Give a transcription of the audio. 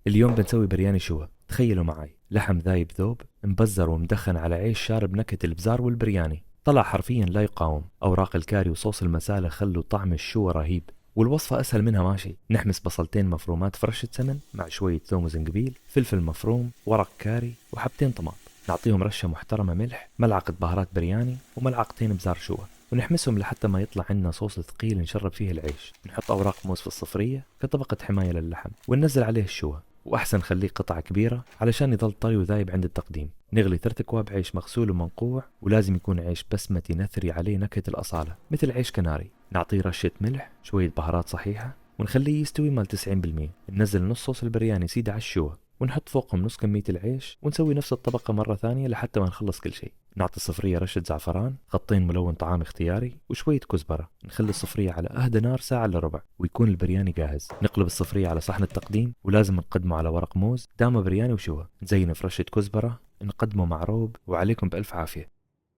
اليوم بنسوي برياني شوا. تخيلوا معي لحم ذايب ذوب مبزر ومدخن على عيش شارب نكهة البزار والبرياني، طلع حرفيا لا يقاوم. أوراق الكاري وصوص المسالة خلوا طعم الشوا رهيب، والوصفة أسهل منها ماشي. نحمس بصلتين مفرومات في رشة سمن مع شوية ثوم وزنجبيل، فلفل مفروم، ورق كاري، وحبتين طماط. نعطيهم رشة محترمة ملح، ملعقة بهارات برياني، وملعقتين بزار شوا، ونحمسهم لحتى ما يطلع عنا صوص ثقيل نشرب فيه العيش. نحط أوراق موز في الصفرية كطبقة حماية للحم، وننزل عليه الشوا، وأحسن خليه قطع كبيرة علشان يظل طري وذايب عند التقديم. نغلي 3 أكواب عيش مغسول ومنقوع، ولازم يكون عيش بسمتي نثري عليه نكهة الأصالة مثل عيش كناري. نعطيه رشة ملح، شوية بهارات صحيحة، ونخليه يستوي مال 90%. ننزل نص صوص البرياني سيدة على الشوا، ونحط فوقهم نص كمية العيش، ونسوي نفس الطبقة مرة ثانية لحتى ما نخلص كل شيء. نعطي الصفرية رشة زعفران، خطين ملون طعام اختياري، وشوية كزبرة. نخلي الصفرية على أهدى نار ساعة إلا ربع، ويكون البرياني جاهز. نقلب الصفرية على صحن التقديم، ولازم نقدمه على ورق موز دامه برياني وشوا. نزينه في رشة كزبرة، نقدمه مع روب، وعليكم بألف عافية.